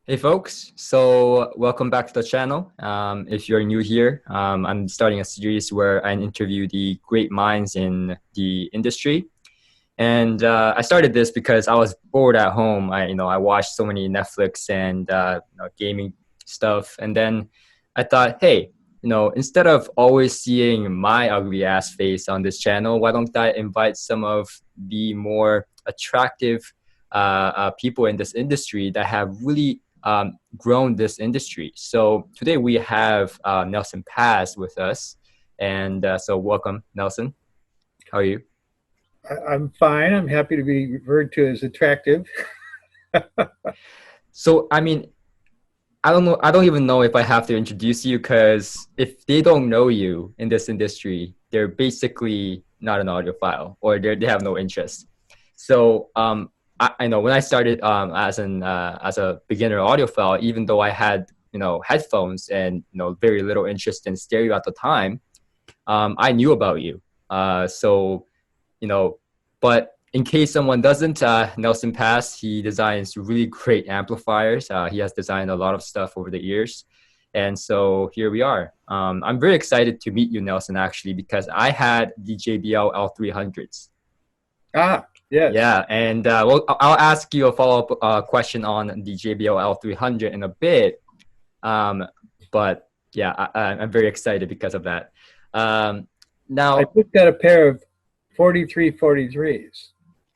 Hey folks, so welcome back to the channel. If you're new here, I'm starting a series where I interview the great minds in the industry. And I started this because I was bored at home. I watched so many Netflix and gaming stuff, and then I thought, hey, instead of always seeing my ugly ass face on this channel, why don't I invite some of the more attractive people in this industry that have really grown this industry. So today we have Nelson Paz with us, and so welcome, Nelson. How are you? I'm fine. I'm happy to be referred to as attractive. So I don't know. I don't even know if I have to introduce you because if they don't know you in this industry, they're basically not an audiophile or they have no interest. So I know when I started as a beginner audiophile, even though I had headphones and very little interest in stereo at the time, I knew about you. So you know, but in case someone doesn't, Nelson Pass, he designs really great amplifiers. He has designed a lot of stuff over the years. And so here we are. I'm very excited to meet you, Nelson, actually, because I had the JBL L300s. Yes. Yeah, and well, I'll ask you a follow-up question on the JBL L300 in a bit. Um, but yeah, I'm very excited because of that. Um, I now, just got a pair of 4343s,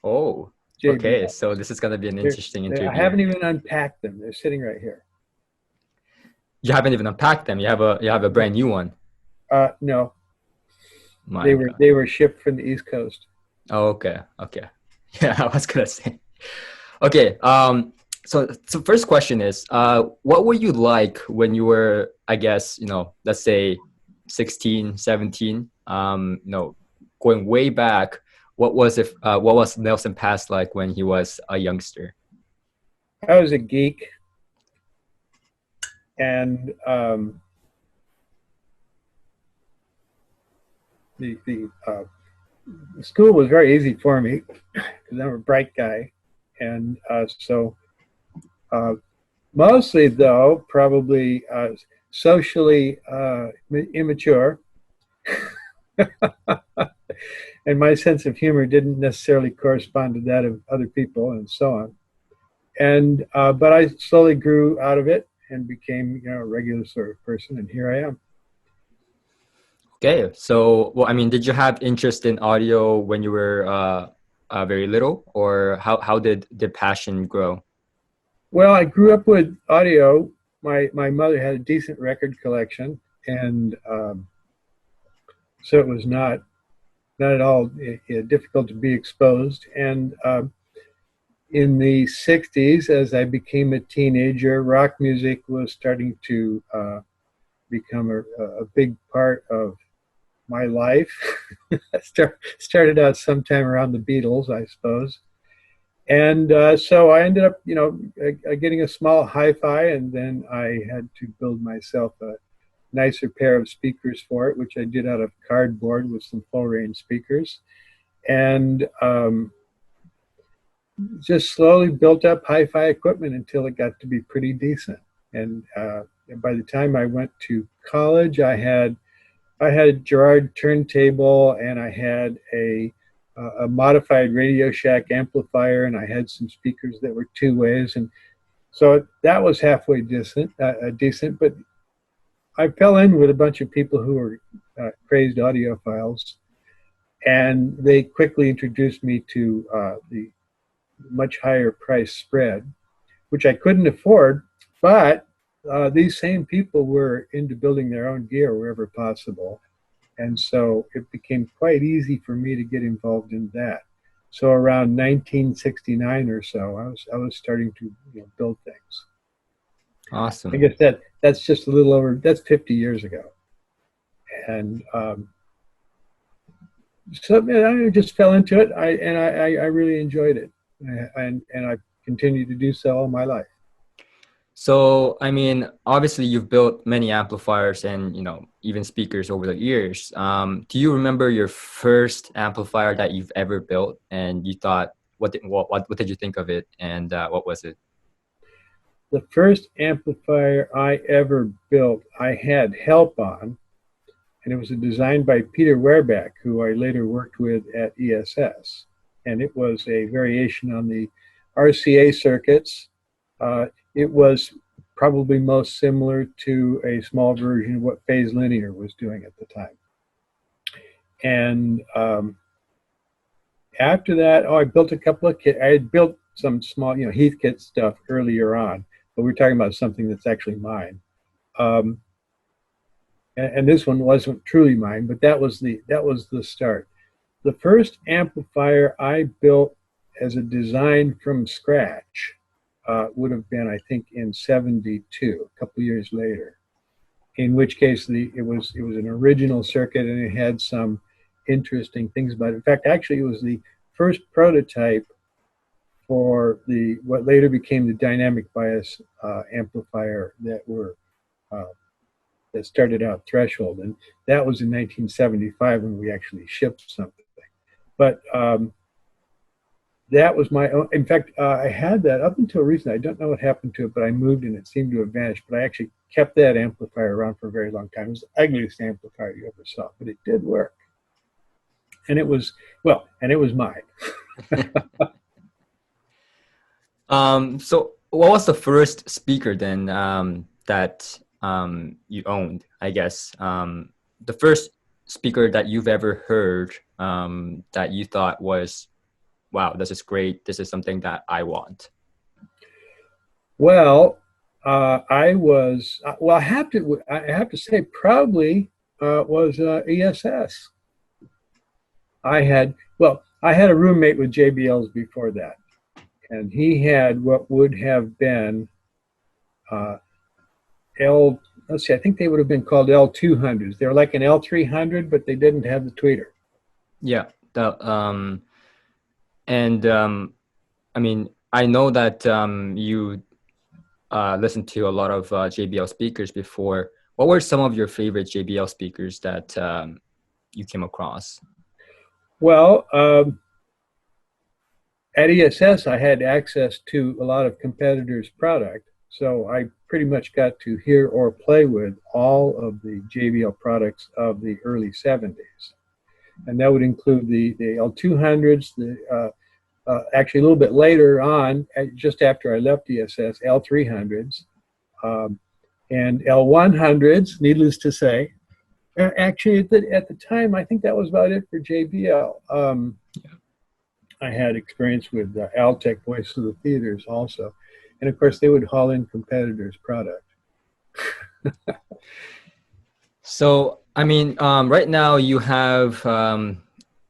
oh, okay. JBL. So this is going to be an interesting I interview. haven't even unpacked them. They're sitting right here. You haven't even unpacked them. You have a brand new one. No, My God. they were shipped from the East Coast. Oh, okay. Okay. Yeah, I was gonna say. Okay. So first question is, what were you like when you were, I guess, let's say 16, 17, going way back, what was Nelson Pass like when he was a youngster? I was a geek, and the school was very easy for me because I'm a bright guy, and so uh, mostly though probably socially immature. And my sense of humor didn't necessarily correspond to that of other people, and so on. And but I slowly grew out of it and became, a regular sort of person, and here I am. Okay. So, well, did you have interest in audio when you were very little, or how did the passion grow? Well, I grew up with audio. My mother had a decent record collection, and so it was not at all difficult to be exposed. And in the 60s, as I became a teenager, rock music was starting to become a big part of my life. Started out sometime around the Beatles, I suppose. And so I ended up, getting a small hi-fi, and then I had to build myself a nicer pair of speakers for it, which I did out of cardboard with some full-range speakers. And just slowly built up hi-fi equipment until it got to be pretty decent. And by the time I went to college, I had a Gerard turntable, and I had a modified Radio Shack amplifier, and I had some speakers that were two ways, and so that was halfway decent. But I fell in with a bunch of people who were crazed audiophiles, and they quickly introduced me to the much higher price spread, which I couldn't afford. But these same people were into building their own gear wherever possible. And so it became quite easy for me to get involved in that. So around 1969 or so, I was starting to build things. I Awesome. guess that's just that's 50 years ago. And so I just fell into it. I really enjoyed it, and I continue to do so all my life. So, obviously you've built many amplifiers and, even speakers over the years. Do you remember your first amplifier that you've ever built and you thought, what did you think of it and what was it? The first amplifier I ever built, I had help on, and it was a design by Peter Wehrbeck, who I later worked with at ESS. And it was a variation on the RCA circuits. It was probably most similar to a small version of what Phase Linear was doing at the time. And after that, I built a couple of kits. I had built some small, Heathkit stuff earlier on, but we're talking about something that's actually mine. And this one wasn't truly mine, but that was the start. The first amplifier I built as a design from scratch would have been, I think, in '72, a couple years later. In which case, it was an original circuit, and it had some interesting things about it. In fact, actually, it was the first prototype for what later became the dynamic bias amplifier that started out Threshold, and that was in 1975 when we actually shipped something. But that was my own. In fact, I had that up until recently. I don't know what happened to it, but I moved and it seemed to have vanished. But I actually kept that amplifier around for a very long time. It was the ugliest amplifier you ever saw, but it did work. And it was mine. So what was the first speaker then that you owned, I guess? The first speaker that you've ever heard that you thought was, wow, this is great. This is something that I want. Well, I have to say probably was ESS. I had a roommate with JBLs before that, and he had what would have been let's see, I think they would have been called L200s. They were like an L300, but they didn't have the tweeter. Yeah. I mean, I know that you listened to a lot of JBL speakers before. What were some of your favorite JBL speakers that you came across? Well, at ESS, I had access to a lot of competitors' product, so I pretty much got to hear or play with all of the JBL products of the early '70s. And that would include the L200s, actually a little bit later on, just after I left ESS, L300s, and L100s, needless to say. Actually, at the time, I think that was about it for JBL. I had experience with Altec Voice of the Theaters also. And of course, they would haul in competitors' product. So, I mean, right now you have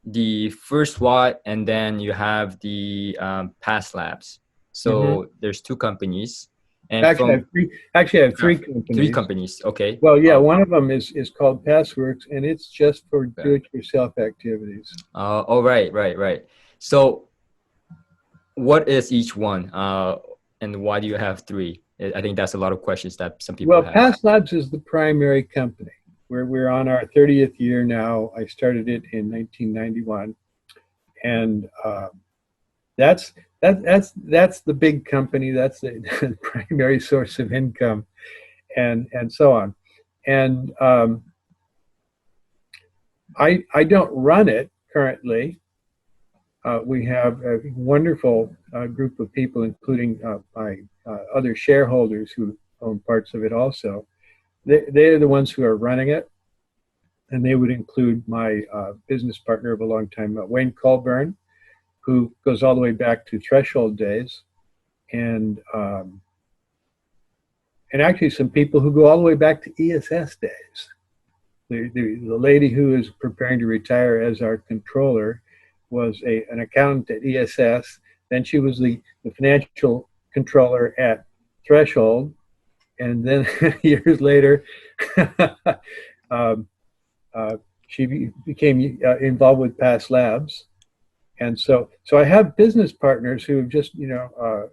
the First Watt, and then you have the Past Labs. So there's two companies. And actually, I have three companies. Three companies, okay. Well, yeah, one of them is called Passworks, and it's just for do-it-yourself activities. Oh, right. So, what is each one, and why do you have three? I think that's a lot of questions that some people have. Well, Past Labs is the primary company. We're on our 30th year now. I started it in 1991, and that's the big company. That's the primary source of income, and so on. And I don't run it currently. We have a wonderful group of people, including my other shareholders who own parts of it also. They're the ones who are running it, and they would include my business partner of a long time, Wayne Colburn, who goes all the way back to Threshold days, and actually some people who go all the way back to ESS days. The lady who is preparing to retire as our controller was an accountant at ESS. Then she was the financial controller at Threshold. And then years later, she became involved with Past Labs. And so I have business partners who have just, that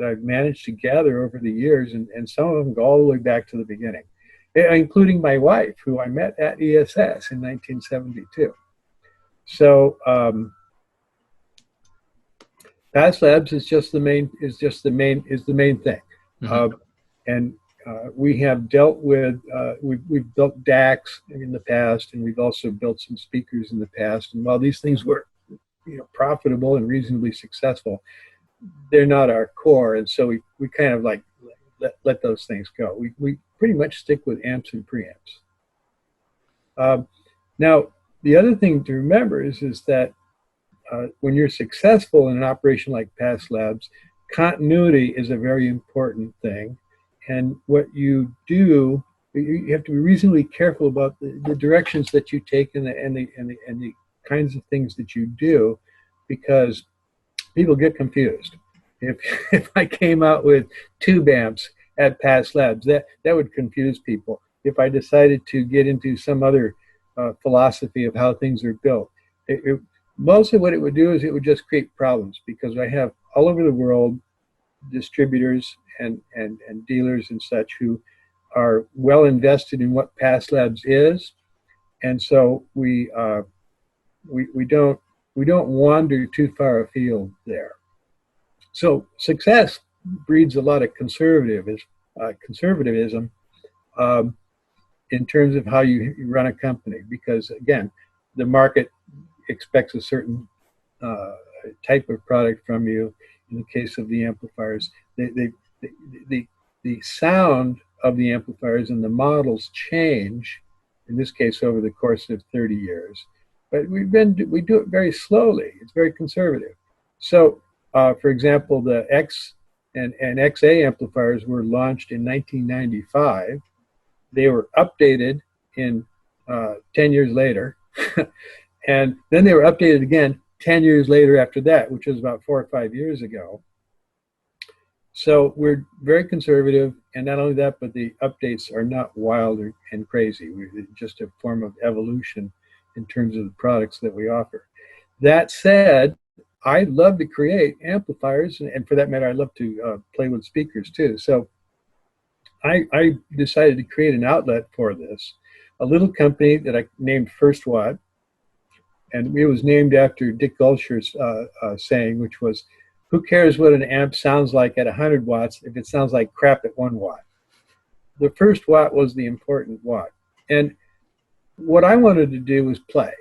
I've managed to gather over the years, and some of them go all the way back to the beginning, including my wife, who I met at ESS in 1972. So Past Labs is the main thing. Uh, and we have dealt with, we've built DACs in the past, and we've also built some speakers in the past. And while these things were profitable and reasonably successful, they're not our core. And so we kind of like let those things go. We pretty much stick with amps and preamps. Now, the other thing to remember is that when you're successful in an operation like Past Labs, continuity is a very important thing. And what you do, you have to be reasonably careful about the directions that you take and the kinds of things that you do, because people get confused. If I came out with tube amps at Past Labs, that would confuse people. If I decided to get into some other philosophy of how things are built, mostly what it would do is it would just create problems, because I have all over the world distributors and dealers and such who are well invested in what Past Labs is, and so we don't wander too far afield there. So success breeds a lot of conservatism in terms of how you run a company, because again, the market expects a certain type of product from you. In the case of the amplifiers, the sound of the amplifiers and the models change, in this case over the course of 30 years. But we do it very slowly. It's very conservative. So, for example, the X and XA amplifiers were launched in 1995. They were updated in 10 years later. And then they were updated again 10 years later after that, which was about 4 or 5 years ago. So we're very conservative, and not only that, but the updates are not wild and crazy. It's just a form of evolution in terms of the products that we offer. That said, I love to create amplifiers, and for that matter, I love to play with speakers too. So I decided to create an outlet for this, a little company that I named First Watt. And it was named after Dick Gulsher's saying, which was, who cares what an amp sounds like at 100 watts if it sounds like crap at 1 watt? The first watt was the important watt. And what I wanted to do was play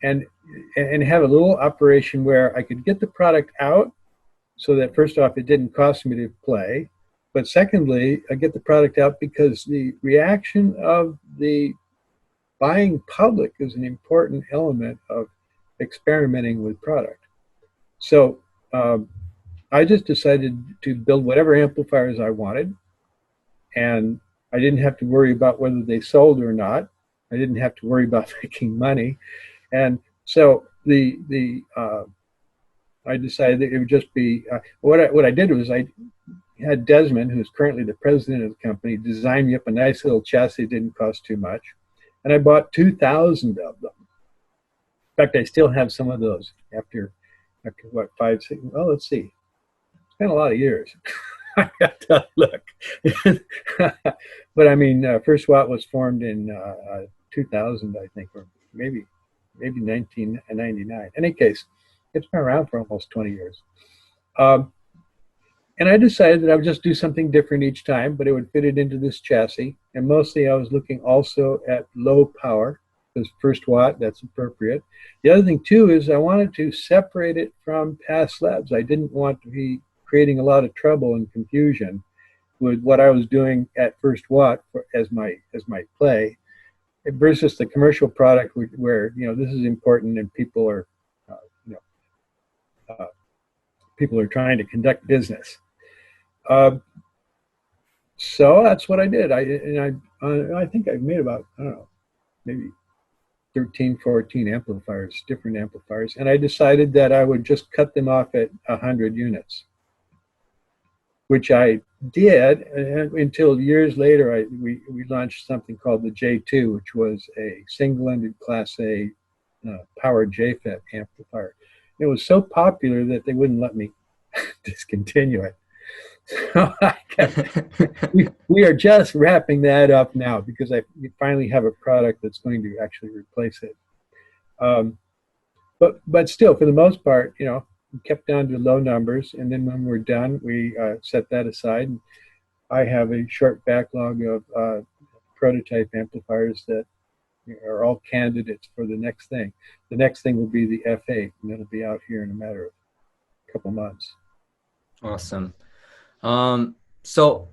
and have a little operation where I could get the product out so that, first off, it didn't cost me to play. But secondly, I get the product out because the reaction of the buying public is an important element of experimenting with product. So I just decided to build whatever amplifiers I wanted, and I didn't have to worry about whether they sold or not. I didn't have to worry about making money. And so I decided that it would just be, what I did was I had Desmond, who's currently the president of the company, design me up a nice little chassis. It didn't cost too much. And I bought 2,000 of them. In fact, I still have some of those after what, 5, 6, well, let's see. It's been a lot of years. I got to look. But I mean, First Watt was formed in 2000, I think, or maybe 1999. In any case, it's been around for almost 20 years. And I decided that I would just do something different each time, but it would fit it into this chassis. And mostly I was looking also at low power, because First Watt, that's appropriate. The other thing too is I wanted to separate it from Past Labs. I didn't want to be creating a lot of trouble and confusion with what I was doing at First Watt as my play, versus the commercial product where this is important and people are people are trying to conduct business. So that's what I did. I think I've made about, I don't know, maybe 13, 14 amplifiers, different amplifiers. And I decided that I would just cut them off at 100 units, which I did until years later. We launched something called the J2, which was a single-ended Class A powered JFET amplifier. It was so popular that they wouldn't let me discontinue it. So we are just wrapping that up now because we finally have a product that's going to actually replace it. But still, for the most part, we kept down to low numbers, and then when we're done, we set that aside. And I have a short backlog of prototype amplifiers that are all candidates for the next thing. The next thing will be the F8, and it'll be out here in a matter of a couple months. Awesome. So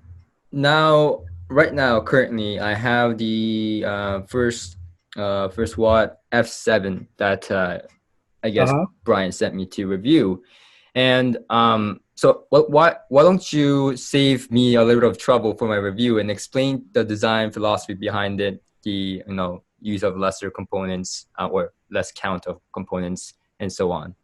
now, right now, currently, I have the first watt F7 that I guess Brian sent me to review. And so why don't you save me a little bit of trouble for my review and explain the design philosophy behind it, the use of lesser components or less count of components and so on.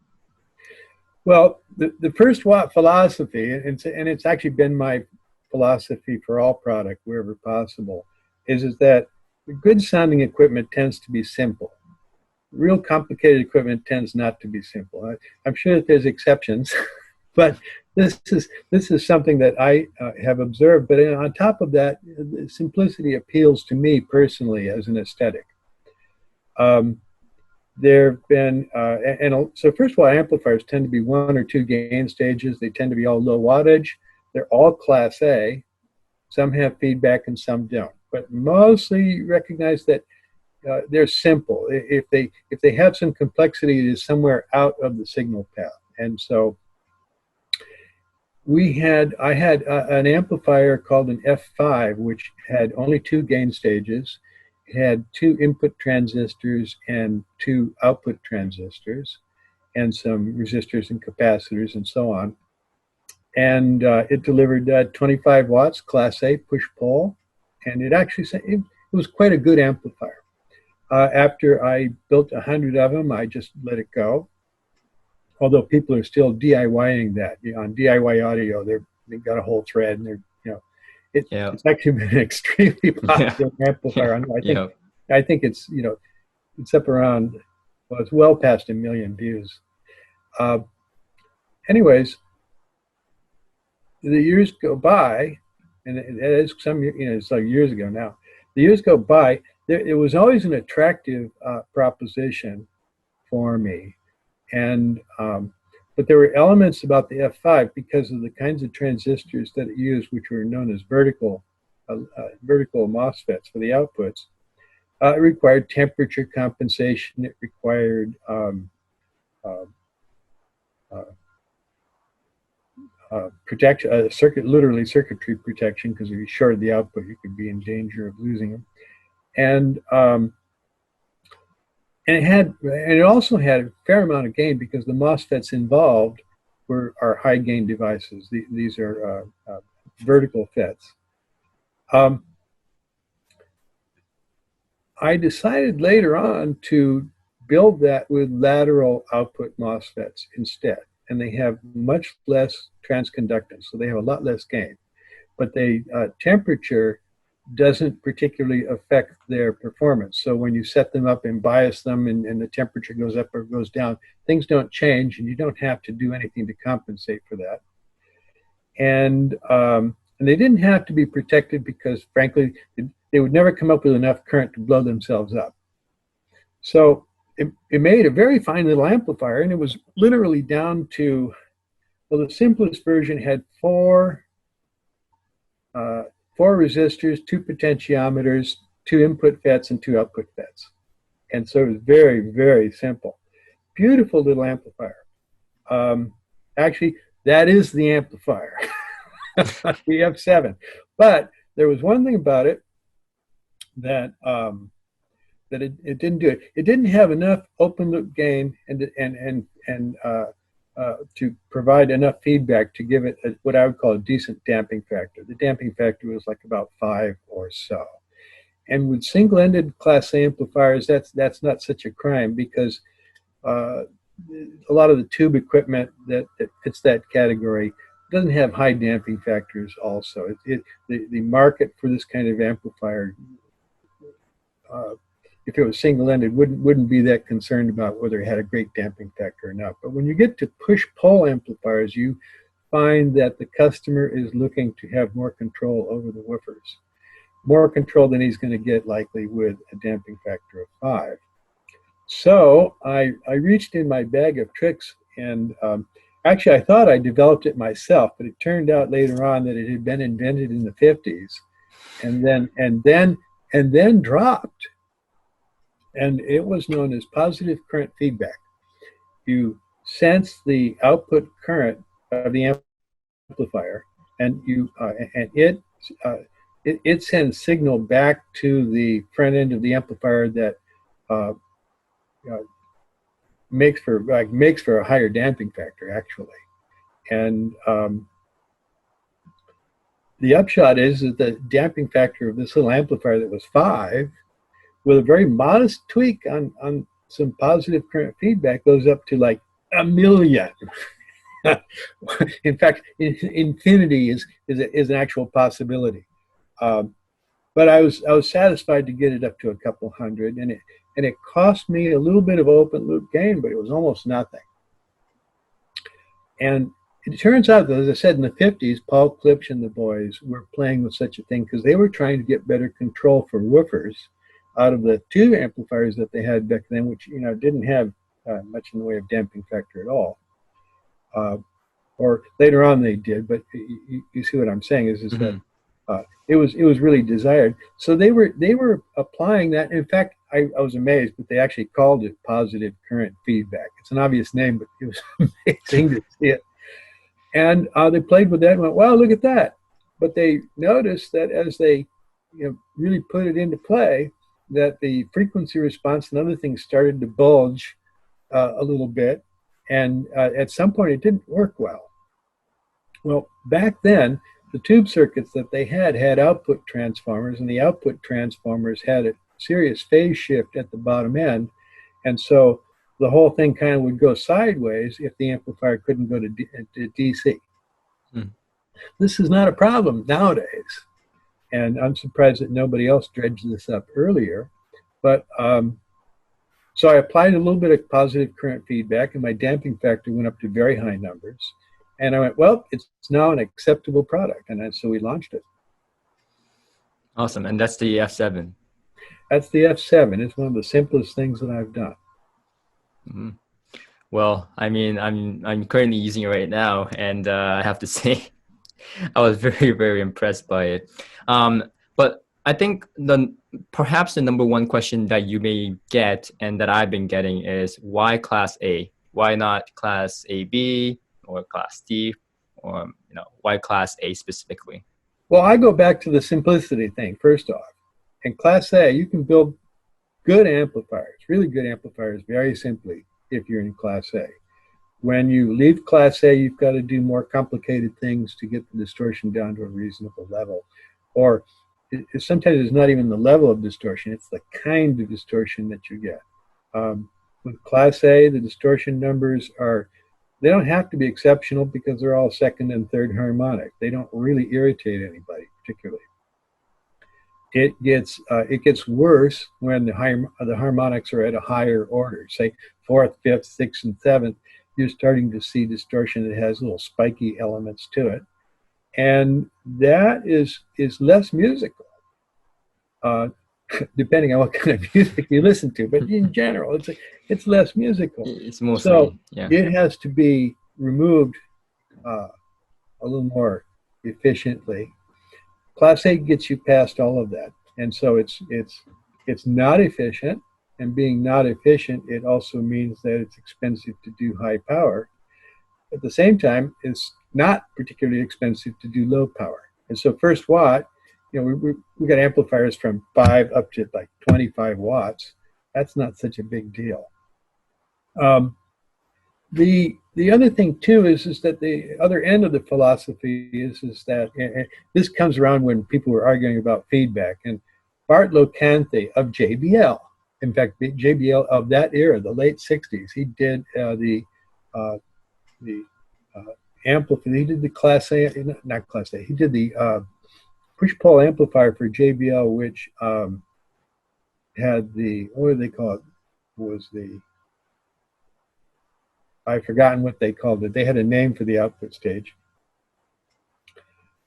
Well, the first watt philosophy, and it's actually been my philosophy for all product wherever possible, is that the good sounding equipment tends to be simple. Real complicated equipment tends not to be simple. I'm sure that there's exceptions, but this is something that I have observed. But on top of that, simplicity appeals to me personally as an aesthetic. There have been, so first of all, amplifiers tend to be 1 or 2 gain stages. They tend to be all low wattage. They're all Class A. Some have feedback and some don't. But mostly recognize that they're simple. If they have some complexity, it is somewhere out of the signal path. And so I had an amplifier called an F5, which had only 2 gain stages. It had 2 input transistors and 2 output transistors, and some resistors and capacitors and so on. And it delivered 25 watts, Class A push-pull, and it was quite a good amplifier. After I built 100 of them, I just let it go. Although people are still DIYing that. On DIY audio, they've got a whole thread, and it's actually been an extremely popular amplifier. I think it's it's up around, well, it's well past 1 million views. Anyways, the years go by, and it is it's like years ago now. The years go by. It was always an attractive proposition for me, and but there were elements about the F5 because of the kinds of transistors that it used, which were known as vertical MOSFETs for the outputs. It required temperature compensation. It required protection, literally circuitry protection, because if you shorted the output, you could be in danger of losing them. And it also had a fair amount of gain because the MOSFETs involved are high gain devices. These are vertical FETs. I decided later on to build that with lateral output MOSFETs instead, and they have much less transconductance, so they have a lot less gain. But temperature doesn't particularly affect their performance. So when you set them up and bias them and the temperature goes up or goes down, things don't change, and you don't have to do anything to compensate for that. And they didn't have to be protected because, frankly, they would never come up with enough current to blow themselves up. So it made a very fine little amplifier, and it was literally down to, well, the simplest version had four resistors, 2 potentiometers, 2 input FETs, and 2 output FETs. And so it was very, very simple. Beautiful little amplifier. Actually, that is the amplifier, the F7. But there was one thing about it that it didn't do. It didn't have enough open loop gain and to provide enough feedback to give it what I would call a decent damping factor. The damping factor was like about 5 or so. And with single-ended Class A amplifiers, that's not such a crime because a lot of the tube equipment that fits that category doesn't have high damping factors also. The market for this kind of amplifier, if it was single-ended, wouldn't be that concerned about whether it had a great damping factor or not. But when you get to push-pull amplifiers, you find that the customer is looking to have more control over the woofers. More control than he's going to get likely with a damping factor of 5. So I reached in my bag of tricks and Actually, I thought I developed it myself, but it turned out later on that it had been invented in the 50s and then dropped. And it was known as positive current feedback. You sense the output current of the amplifier, and uh, it sends signal back to the front end of the amplifier that uh, uh, makes for a higher damping factor actually. And the upshot is that the damping factor of this little amplifier that was 5, with a very modest tweak on some positive current feedback, goes up to like a million. In fact, infinity is an actual possibility. Um, but I was satisfied to get it up to a couple hundred, and it cost me a little bit of open loop gain, but it was almost nothing. And it turns out that, as I said, in the 50s, Paul Klipsch and the boys were playing with such a thing because they were trying to get better control for woofers out of the tube amplifiers that they had back then, which didn't have much in the way of damping factor at all. Or later on they did, but you see what I'm saying is that it was really desired. So they were applying that. In fact, I was amazed, but they actually called it positive current feedback. It's an obvious name, but it was amazing to see it. And they played with that and went, wow, look at that. But they noticed that as they really put it into play, that the frequency response and other things started to bulge a little bit. And at some point, it didn't work well. Well, back then, the tube circuits that they had output transformers, and the output transformers had a serious phase shift at the bottom end. And so the whole thing kind of would go sideways if the amplifier couldn't go to DC. This is not a problem nowadays. And I'm surprised that nobody else dredged this up earlier. But so I applied a little bit of positive current feedback, and my damping factor went up to very high numbers. And I went, well, it's now an acceptable product. And so we launched it. Awesome. And that's the F7. That's the F7. It's one of the simplest things that I've done. Well, I mean, I'm currently using it right now, and I have to say, I was very, very impressed by it. But I think perhaps the number one question that you may get and that I've been getting is, why Class A? Why not Class AB or Class D, or why Class A specifically? Well, I go back to the simplicity thing first off. In Class A, you can build good amplifiers, really good amplifiers, very simply if you're in Class A. When you leave Class A, you've got to do more complicated things to get the distortion down to a reasonable level. Or sometimes it's not even the level of distortion, it's the kind of distortion that you get. With Class A, the distortion numbers they don't have to be exceptional because they're all second and third harmonic. They don't really irritate anybody particularly. It gets worse when the harmonics are at a higher order, say 4th, 5th, 6th, and 7th. You're starting to see distortion that has little spiky elements to it, and that is less musical, depending on what kind of music you listen to. But in general, it's less musical. It's mostly, so yeah. It has to be removed a little more efficiently. Class A gets you past all of that, and so it's not efficient. And being not efficient, it also means that it's expensive to do high power. At the same time, it's not particularly expensive to do low power. And so first watt, we got amplifiers from 5 up to like 25 watts. That's not such a big deal. The other thing too is that the other end of the philosophy is that this comes around when people were arguing about feedback. And Bart Locanthe of JBL, in fact, JBL of that era, the late 60s, he did the amplifier. He did the Class A, not Class A. He did the push-pull amplifier for JBL, which had the, what do they call it? I've forgotten what they called it. They had a name for the output stage.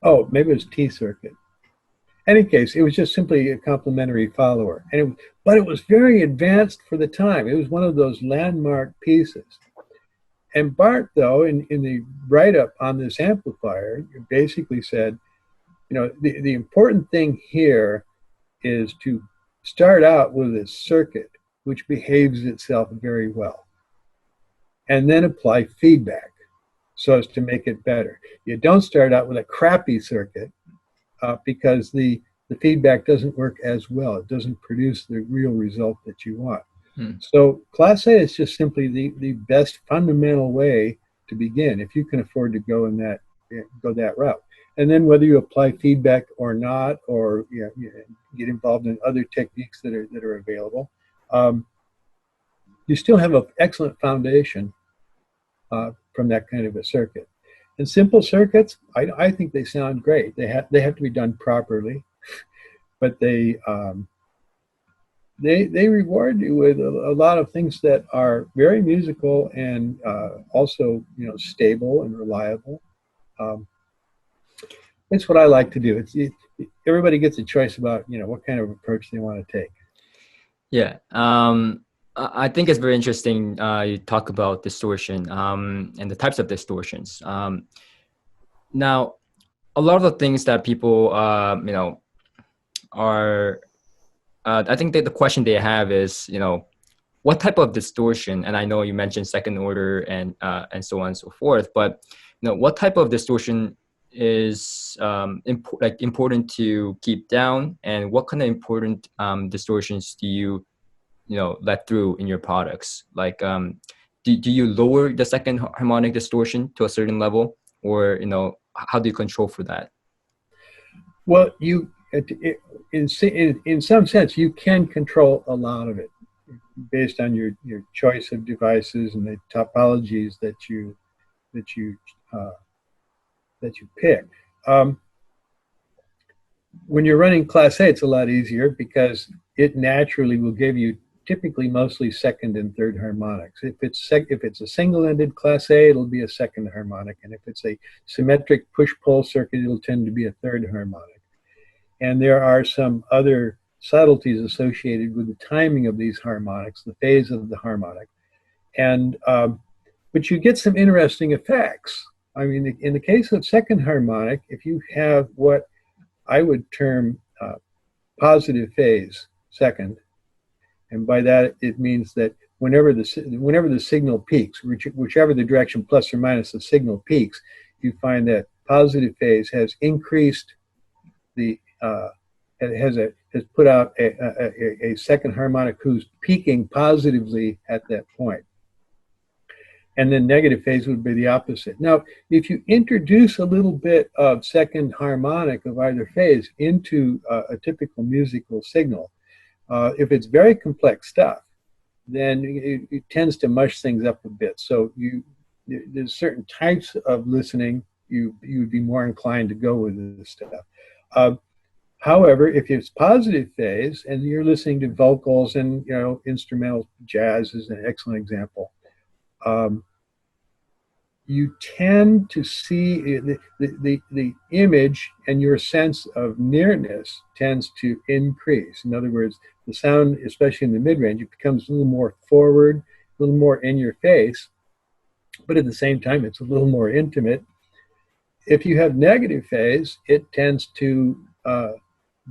Oh, maybe it was T-circuit. In any case, it was just simply a complementary follower. But it was very advanced for the time. It was one of those landmark pieces. And Bart, though, in the write-up on this amplifier, basically said, the important thing here is to start out with a circuit which behaves itself very well, and then apply feedback so as to make it better. You don't start out with a crappy circuit because the feedback doesn't work as well. It doesn't produce the real result that you want. So Class A is just simply the best fundamental way to begin if you can afford to go that route. And then whether you apply feedback or not, or get involved in other techniques that are available, you still have an excellent foundation from that kind of a circuit. And simple circuits, I think they sound great. They have to be done properly, but they reward you with a lot of things that are very musical and also stable and reliable. It's what I like to do. Everybody gets a choice about what kind of approach they want to take. Yeah, I think it's very interesting. You talk about distortion and the types of distortions. Now, a lot of the things that people are. I think that the question they have is, what type of distortion? And I know you mentioned second order and so on and so forth. But what type of distortion is important to keep down, and what kind of important distortions do you let through in your products? Like, do you lower the second harmonic distortion to a certain level, or how do you control for that? Well, in some sense, you can control a lot of it based on your choice of devices and the topologies that you pick. When you're running Class A, it's a lot easier because it naturally will give you typically mostly second and third harmonics. If it's a single-ended Class A, it'll be a second harmonic, and if it's a symmetric push-pull circuit, it'll tend to be a third harmonic. And there are some other subtleties associated with the timing of these harmonics, the phase of the harmonic, and but you get some interesting effects. I mean, in the case of second harmonic, if you have what I would term positive phase second, and by that it means that whenever the signal peaks, whichever the direction plus or minus the signal peaks, you find that positive phase has increased has put out a second harmonic who's peaking positively at that point. And then negative phase would be the opposite. Now, if you introduce a little bit of second harmonic of either phase into a typical musical signal, if it's very complex stuff, then it tends to mush things up a bit. So there's certain types of listening you would be more inclined to go with this stuff. However, if it's positive phase and you're listening to vocals and instrumental jazz is an excellent example. You tend to see the image, and your sense of nearness tends to increase. In other words, the sound, especially in the mid-range, it becomes a little more forward, a little more in your face, but at the same time, it's a little more intimate. If you have negative phase, it tends to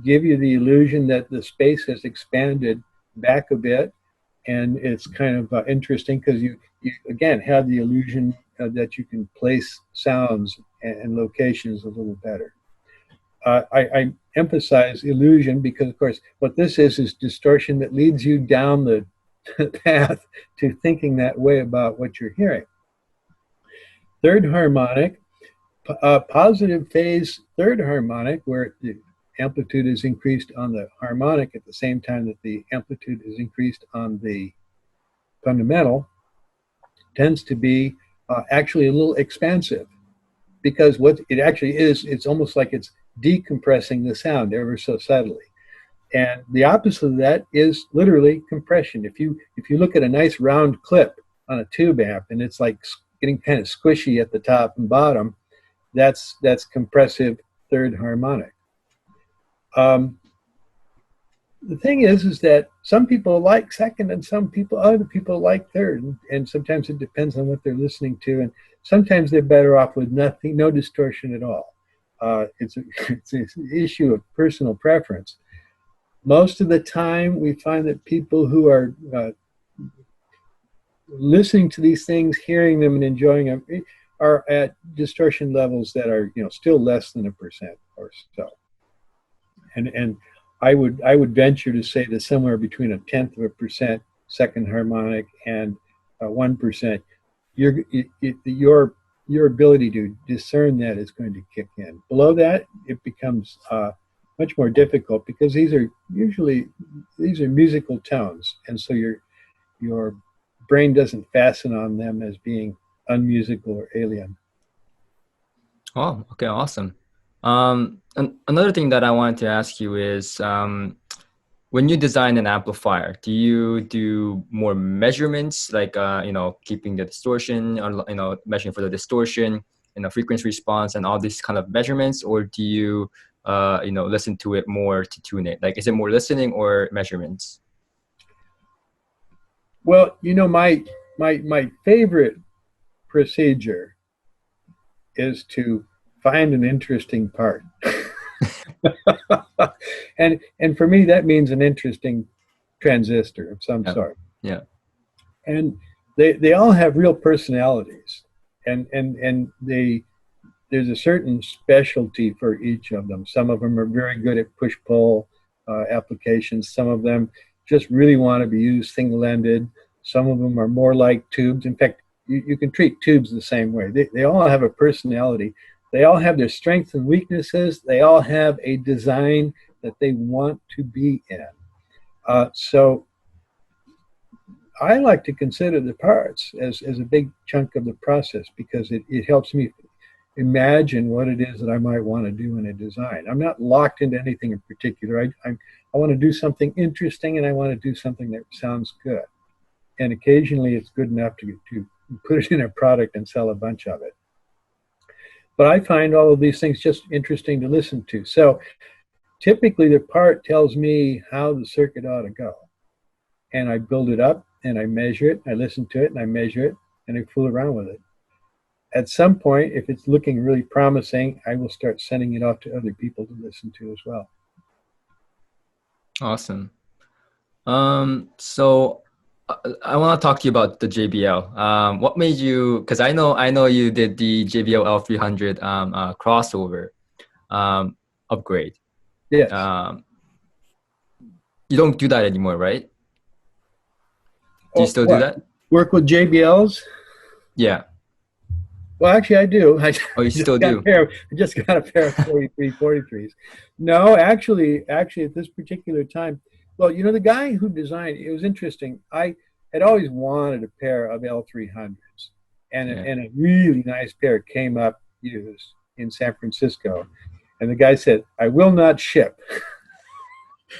give you the illusion that the space has expanded back a bit, and it's kind of interesting because you again have the illusion that you can place sounds and locations a little better. I emphasize illusion because, of course, what this is distortion that leads you down the path to thinking that way about what you're hearing. Third harmonic, positive phase third harmonic, where the amplitude is increased on the harmonic at the same time that the amplitude is increased on the fundamental, tends to be actually a little expansive, because what it actually is, it's almost like it's decompressing the sound ever so subtly. And the opposite of that is literally compression. If you look at a nice round clip on a tube amp and it's like getting kind of squishy at the top and bottom, that's compressive third harmonic. The thing is that some people like second, and other people like third, and sometimes it depends on what they're listening to, and sometimes they're better off with nothing, no distortion at all. It's an issue of personal preference. Most of the time, we find that people who are listening to these things, hearing them, and enjoying them are at distortion levels that are, still less than 1% or so. And I would venture to say that somewhere between 0.1% second harmonic and 1%, your ability to discern that is going to kick in. Below that, it becomes much more difficult, because these are musical tones, and so your brain doesn't fasten on them as being unmusical or alien. Oh, okay, awesome. And another thing that I wanted to ask you is, when you design an amplifier, do you do more measurements, like keeping the distortion, or measuring for the distortion, frequency response, and all these kind of measurements, or do you listen to it more to tune it? Like, is it more listening or measurements? Well, my favorite procedure is to find an interesting part. and for me, that means an interesting transistor of some sort. Yeah. And they all have real personalities, and there's a certain specialty for each of them. Some of them are very good at push-pull applications. Some of them just really want to be used single-ended. Some of them are more like tubes. In fact, you can treat tubes the same way. They all have a personality. They all have their strengths and weaknesses. They all have a design that they want to be in. So I like to consider the parts as a big chunk of the process, because it helps me imagine what it is that I might want to do in a design. I'm not locked into anything in particular. I want to do something interesting, and I want to do something that sounds good. And occasionally it's good enough to put it in a product and sell a bunch of it. But I find all of these things just interesting to listen to. So typically the part tells me how the circuit ought to go. And I build it up, and I measure it, I listen to it, and I measure it, and I fool around with it. At some point, if it's looking really promising, I will start sending it off to other people to listen to as well. Awesome. So I want to talk to you about the JBL. What made you? Because I know you did the JBL L300 crossover upgrade. Yes. You don't do that anymore, right? Do you still do that? Work with JBLs? Yeah. Well, actually, I do. Oh, you still do? I just got a pair of 43s. No, actually, at this particular time, well, the guy who designed it was interesting. I had always wanted a pair of L300s, and a really nice pair came up used in San Francisco, and the guy said, "I will not ship."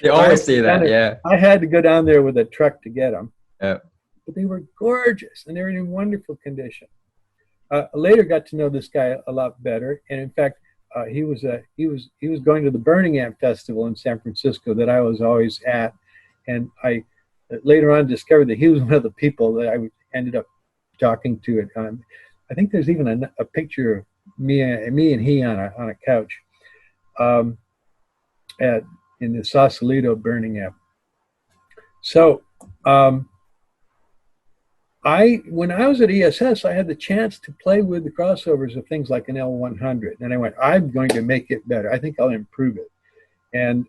They always say that. Yeah. I had to go down there with a truck to get them. Yeah. But they were gorgeous, and they were in wonderful condition. I later got to know this guy a lot better, and in fact, he was going to the Burning Amp Festival in San Francisco that I was always at, and I later on discovered that he was one of the people that I ended up talking to it. I think there's even a picture of me and he on a couch in the Sausalito Burning Amp. So. When I was at ESS, I had the chance to play with the crossovers of things like an L100, and I went, I'm going to make it better. I think I'll improve it, and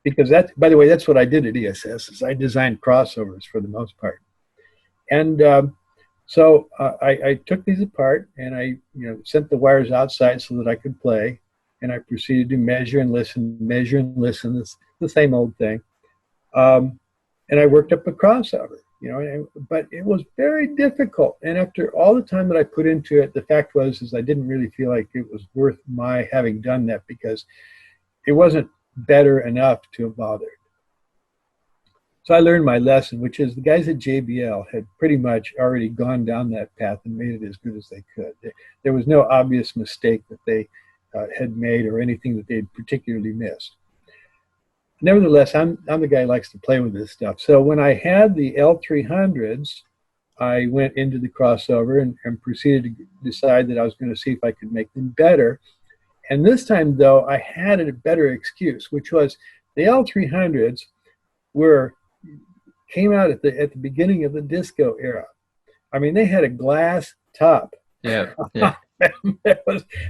because by the way, that's what I did at ESS. Is I designed crossovers for the most part, and so I took these apart, and I sent the wires outside so that I could play, and I proceeded to measure and listen. It's the same old thing, and I worked up a crossover. But it was very difficult. And after all the time that I put into it, the fact is I didn't really feel like it was worth my having done that, because it wasn't better enough to have bothered. So I learned my lesson, which is the guys at JBL had pretty much already gone down that path and made it as good as they could. There was no obvious mistake that they had made or anything that they'd particularly missed. nevertheless, I'm the guy who likes to play with this stuff. So when I had the L300s, I went into the crossover and proceeded to decide that I was going to see if I could make them better. And this time, though, I had a better excuse, which was the L300s came out at the beginning of the disco era. I mean, they had a glass top. Yeah, yeah.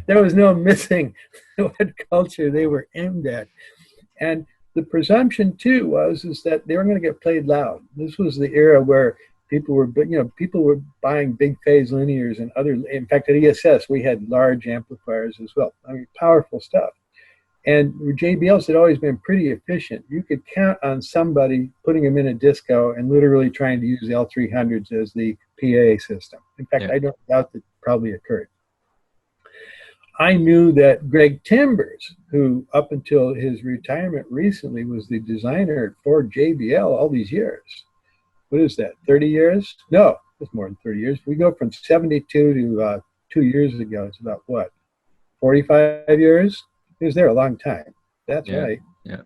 there was no missing what culture they were aimed at. And the presumption too was that they were going to get played loud. This was the era where people were buying big phase linears and other. In fact, at ESS we had large amplifiers as well. I mean, powerful stuff. And JBLs had always been pretty efficient. You could count on somebody putting them in a disco and literally trying to use the L300s as the PA system. In fact, I don't doubt that probably occurred. I knew that Greg Timbers, who up until his retirement recently was the designer for JBL all these years. What is that, 30 years? No, it's more than 30 years. We go from 72 to 2 years ago. It's about what, 45 years? He was there a long time. That's right. Yeah.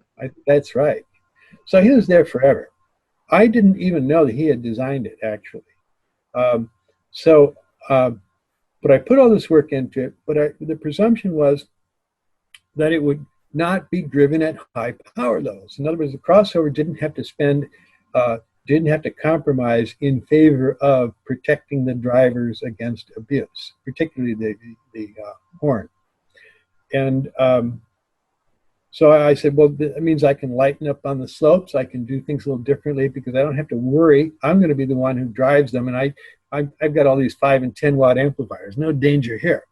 That's right. So he was there forever. I didn't even know that he had designed it, actually. But I put all this work into it, but the presumption was that it would not be driven at high power levels. In other words, the crossover didn't have to compromise in favor of protecting the drivers against abuse, particularly the horn. And so I said, well, that means I can lighten up on the slopes. I can do things a little differently because I don't have to worry. I'm going to be the one who drives them. And I've got all these 5 and 10 watt amplifiers. No danger here.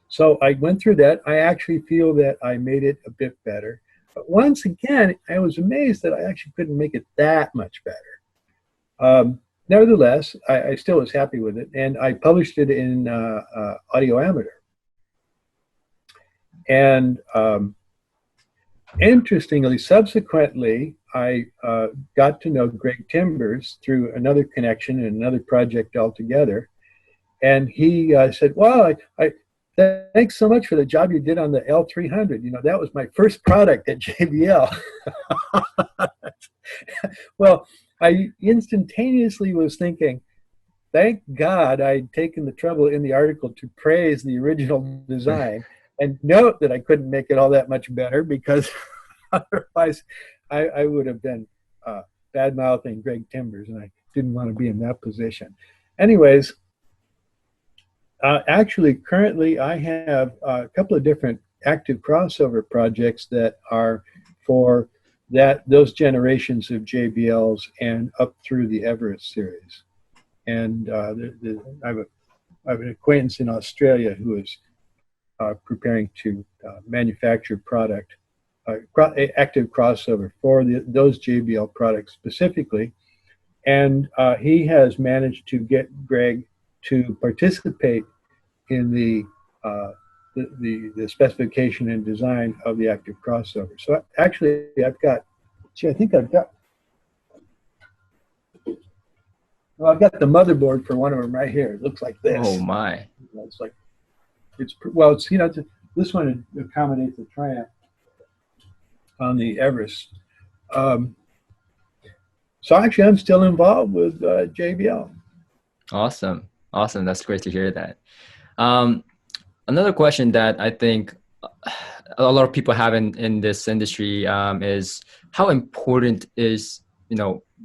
So I went through that. I actually feel that I made it a bit better. But once again, I was amazed that I actually couldn't make it that much better. Nevertheless, I still was happy with it. And I published it in Audio Amateur. And interestingly, subsequently, I got to know Greg Timbers through another connection and another project altogether. And he said, well, thanks so much for the job you did on the L300. You know, that was my first product at JBL. Well, I instantaneously was thinking, thank God I'd taken the trouble in the article to praise the original design and note that I couldn't make it all that much better, because otherwise I would have been bad-mouthing Greg Timbers, and I didn't want to be in that position. Anyways, actually, currently I have a couple of different active crossover projects that are for those generations of JBLs and up through the Everest series. And I have an acquaintance in Australia who is preparing to manufacture product, active crossover for those JBL products specifically. And he has managed to get Greg to participate in the specification and design of the active crossover. So actually, I've got the the motherboard for one of them right here. It looks like this. Oh my! It's like this one accommodates the Triumph on the Everest. So actually, I'm still involved with JBL. Awesome. That's great to hear that. Another question that I think a lot of people have in this industry is how important is,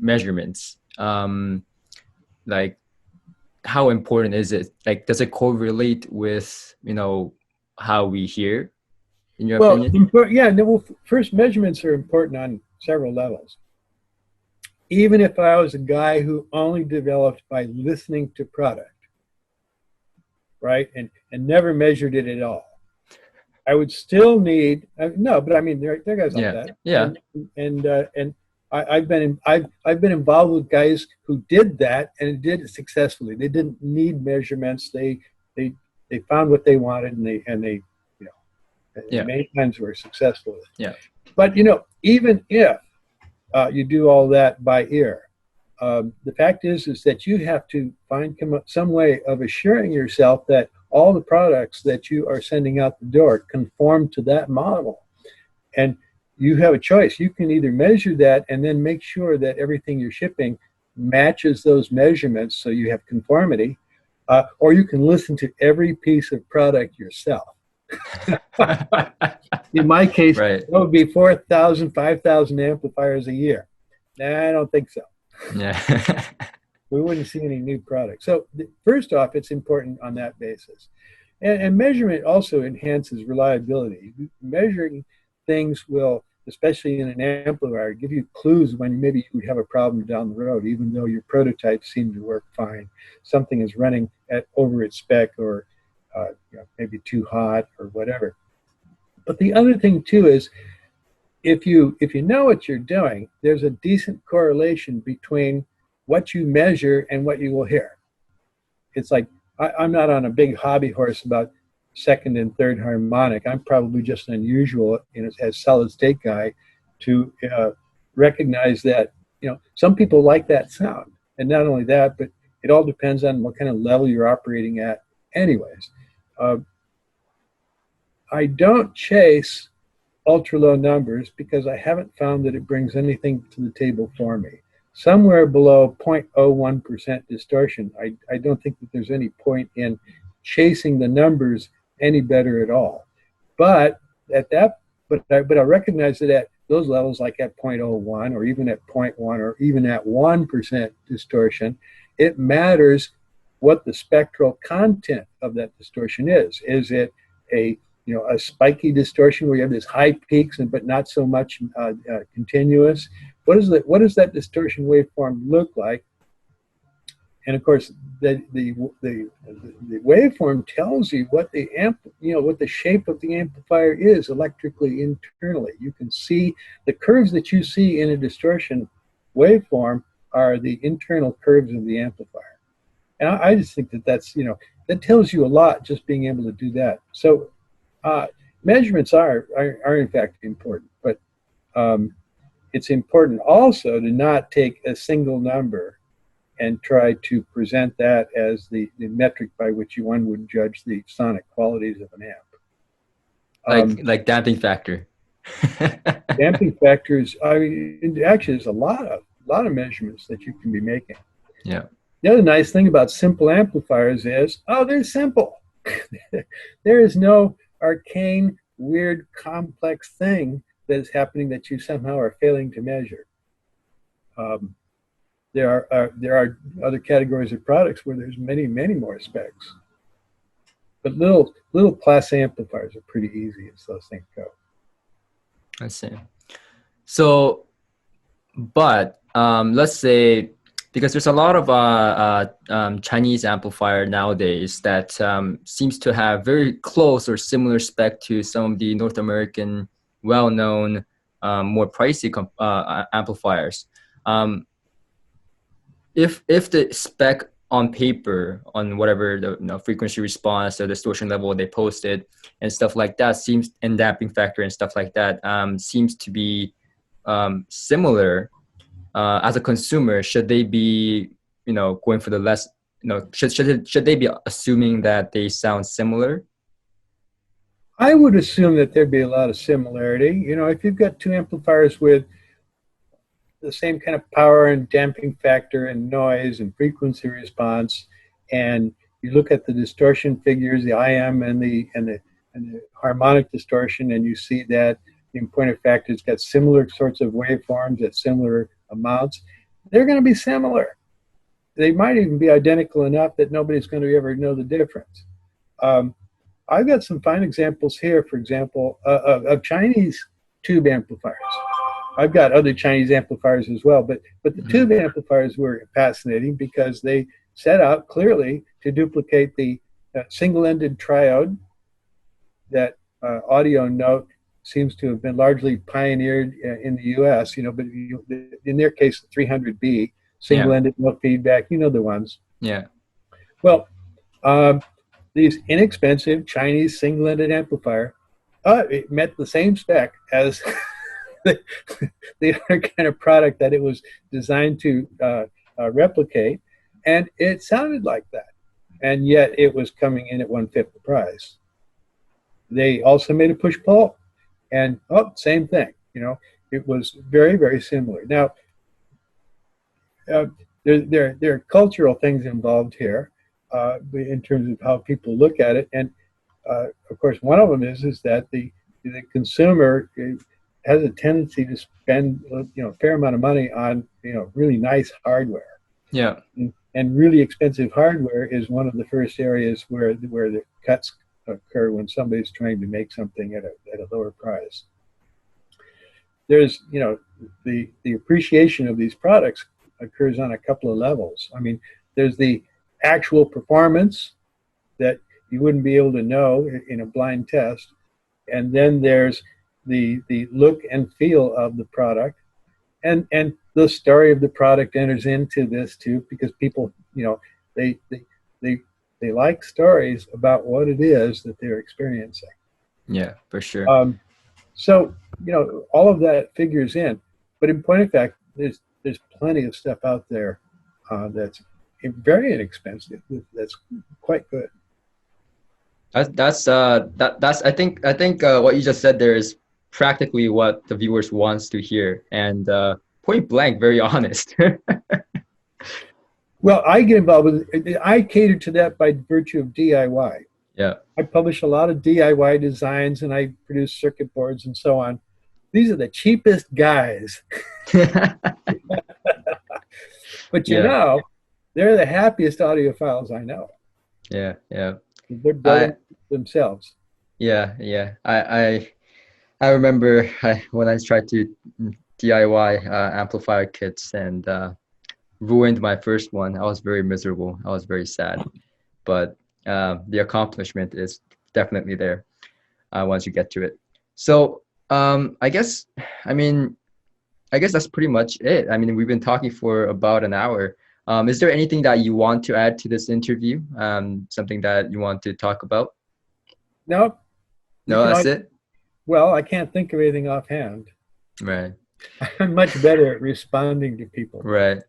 measurements? Like, how important is it? Like, does it correlate with, how we hear, in your opinion? First, measurements are important on several levels. Even if I was a guy who only developed by listening to product, right, and never measured it at all, I would still need there are guys like that. Yeah. And I've been involved with guys who did that and did it successfully. They didn't need measurements. They found what they wanted, and they many times were successful with it. Yeah. But even if you do all that by ear, the fact is that you have to find some way of assuring yourself that all the products that you are sending out the door conform to that model. And you have a choice. You can either measure that and then make sure that everything you're shipping matches those measurements so you have conformity, or you can listen to every piece of product yourself. In my case, Right. that would be 4,000, 5,000 amplifiers a year. Nah, I don't think so. Yeah. We wouldn't see any new products. So first off, it's important on that basis. And measurement also enhances reliability. Measuring things will, especially in an amplifier, give you clues when maybe you have a problem down the road, even though your prototypes seem to work fine. Something is running at over its spec, or maybe too hot or whatever. But the other thing too is, if you know what you're doing, there's a decent correlation between what you measure and what you will hear. It's like, I'm not on a big hobby horse about second and third harmonic. I'm probably just unusual as solid state guy to recognize that some people like that sound, and not only that, but it all depends on what kind of level you're operating at. Anyways, I don't chase ultra low numbers because I haven't found that it brings anything to the table for me. Somewhere below 0.01% distortion, I don't think that there's any point in chasing the numbers any better at all. But I recognize that at those levels, like at 0.01 or even at 0.1 or even at 1% distortion, it matters what the spectral content of that distortion is. Is it a spiky distortion where you have these high peaks but not so much continuous? What does that distortion waveform look like? And of course, the waveform tells you what the shape of the amplifier is electrically internally. You can see the curves that you see in a distortion waveform are the internal curves of the amplifier. And I just think that tells you a lot, just being able to do that. So measurements are in fact important, but it's important also to not take a single number and try to present that as the metric by which one would judge the sonic qualities of an amp. Like damping factor. Damping factors, actually there's a lot of measurements that you can be making. Yeah. The other nice thing about simple amplifiers is, they're simple. There is no arcane, weird, complex thing that is happening that you somehow are failing to measure. There are other categories of products where there's many, many more specs. But little class amplifiers are pretty easy as those things go. I see. So, but let's say, because there's a lot of Chinese amplifier nowadays that seems to have very close or similar spec to some of the North American well-known, more pricey amplifiers. If the spec on paper, on whatever the frequency response or distortion level they posted and stuff like that seems, and damping factor and stuff like that seems to be similar, as a consumer, should they be going for the less, should they be assuming that they sound similar? I would assume that there'd be a lot of similarity. If you've got two amplifiers with the same kind of power and damping factor and noise and frequency response, and you look at the distortion figures, the IM and the harmonic distortion, and you see that in point of fact it's got similar sorts of waveforms at similar amounts, they're going to be similar. They might even be identical enough that nobody's going to ever know the difference. I've got some fine examples here, for example, of Chinese tube amplifiers. I've got other Chinese amplifiers as well, but the tube amplifiers were fascinating because they set out clearly to duplicate the single-ended triode that Audio Note seems to have been largely pioneered in the U.S. But in their case, the 300B, single-ended, no feedback, the ones. Yeah. Well, these inexpensive Chinese single-ended amplifier, it met the same spec as the other kind of product that it was designed to replicate, and it sounded like that, and yet it was coming in at 1/5 the price. They also made a push-pull, and same thing. You know, it was very, very similar. Now, uh, there are cultural things involved here in terms of how people look at it, and of course, one of them is that the consumer has a tendency to spend a fair amount of money on really nice hardware, Yeah. and really expensive hardware is one of the first areas where the cuts occur when somebody's trying to make something at a lower price. There's the appreciation of these products occurs on a couple of levels. I mean, there's the actual performance that you wouldn't be able to know in a blind test, and then there's the look and feel of the product, and the story of the product enters into this too, because people they they they they like stories about what it is that they're experiencing. Yeah, for sure. So all of that figures in, but in point of fact, there's plenty of stuff out there that's very inexpensive. That's quite good. That's I think what you just said there is practically what the viewers wants to hear, and point blank, very honest. Well, I get involved with it. I cater to that by virtue of DIY. Yeah. I publish a lot of DIY designs, and I produce circuit boards and so on. These are the cheapest guys, but Yeah. they're the happiest audiophiles I know. Yeah. Yeah. They're I building themselves. yeah, yeah. I remember when I tried to DIY amplifier kits and ruined my first one. I was very miserable. I was very sad, but the accomplishment is definitely there once you get to it. So I guess, I mean, I guess that's pretty much it. I mean, we've been talking for about an hour. Is there anything that you want to add to this interview? Something that you want to talk about? No, you No, can. that's it? Well, I can't think of anything offhand. Right, I'm much better at responding to people. right.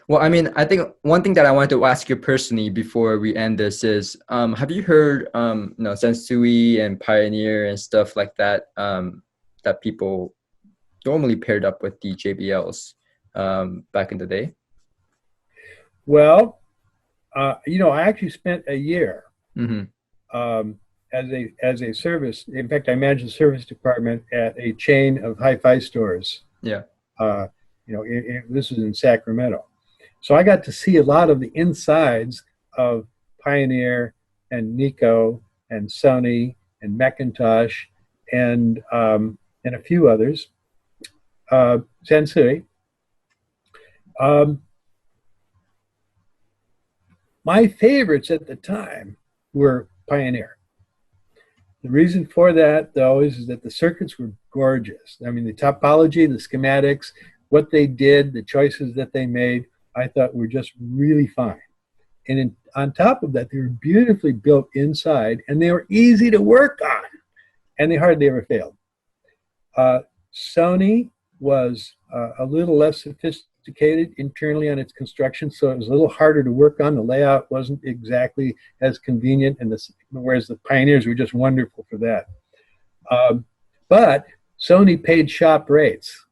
Well, I mean, I think one thing that I wanted to ask you personally before we end this is, have you heard, Sensui and Pioneer and stuff like that, that people normally paired up with the JBLs back in the day? Well, I actually spent a year Mm-hmm. as a service. In fact, I managed the service department at a chain of hi-fi stores. Yeah. Uh, this was in Sacramento, so I got to see a lot of the insides of Pioneer and Nico and Sony and Macintosh and a few others. Sensui. Um, my favorites at the time were Pioneer. The reason for that, though, is that the circuits were gorgeous. I mean, the topology, the schematics, what they did, the choices that they made, I thought were just really fine. And on top of that, they were beautifully built inside, and they were easy to work on, and they hardly ever failed. Sony was a little less sophisticated internally on its construction, so it was a little harder to work on. The layout wasn't exactly as convenient, whereas the Pioneers were just wonderful for that. But Sony paid shop rates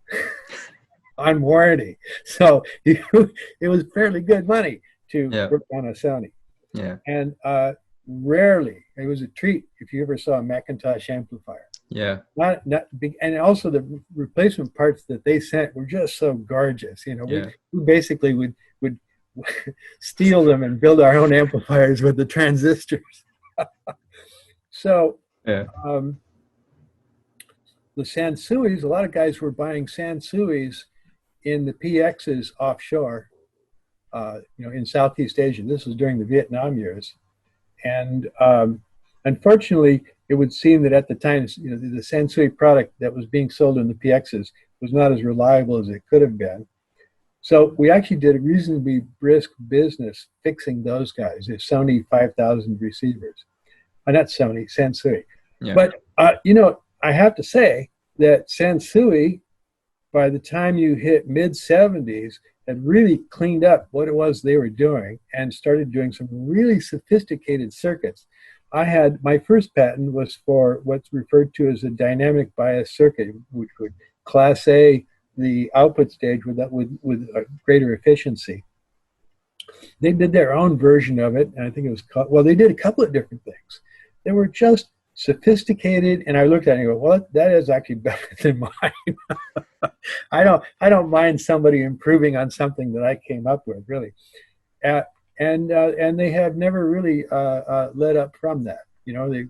on warranty, so it was fairly good money to work on a Sony. Yeah. And rarely, it was a treat if you ever saw a Macintosh amplifier. Yeah. Not big, and also the replacement parts that they sent were just so gorgeous. We basically would steal them and build our own amplifiers with the transistors. So Yeah. the Sansuis, a lot of guys were buying Sansuis in the PXs offshore, in Southeast Asia. This was during the Vietnam years, and unfortunately, it would seem that at the time, the Sansui product that was being sold in the PXs was not as reliable as it could have been. So we actually did a reasonably brisk business fixing those guys, the Sony 5000 receivers. Not Sony, Sansui. Yeah. But, I have to say that Sansui, by the time you hit mid-70s, had really cleaned up what it was they were doing and started doing some really sophisticated circuits. I had my first patent was for what's referred to as a dynamic bias circuit, which would class A the output stage with a greater efficiency. They did their own version of it, and I think it was called, well, they did a couple of different things. They were just sophisticated, and I looked at it and go, well, that is actually better than mine. I don't mind somebody improving on something that I came up with, really. Uh, and they have never really let up from that. You know, they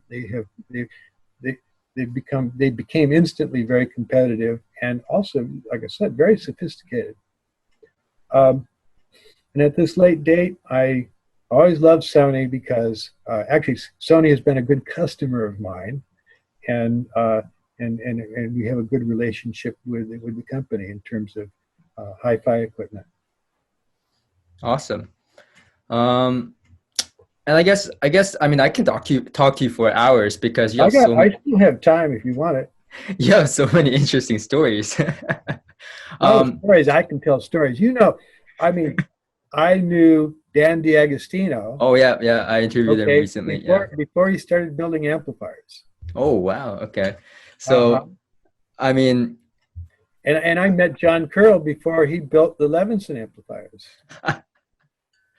they became instantly very competitive and also, like I said, very sophisticated. Um, and at this late date, I always loved Sony because actually Sony has been a good customer of mine, and and we have a good relationship with the company in terms of hi-fi equipment. Awesome. Um, and I mean I can talk to you for hours because you have I still have time if you want it. you have so many interesting stories. Oh, um, stories! I can tell stories. You know, I mean, I knew Dan DAgostino. oh yeah, yeah, I interviewed him Okay, recently. Yeah. before he started building amplifiers. Oh wow. Okay. Uh-huh. So I mean, And I met John Curl before he built the Levinson amplifiers.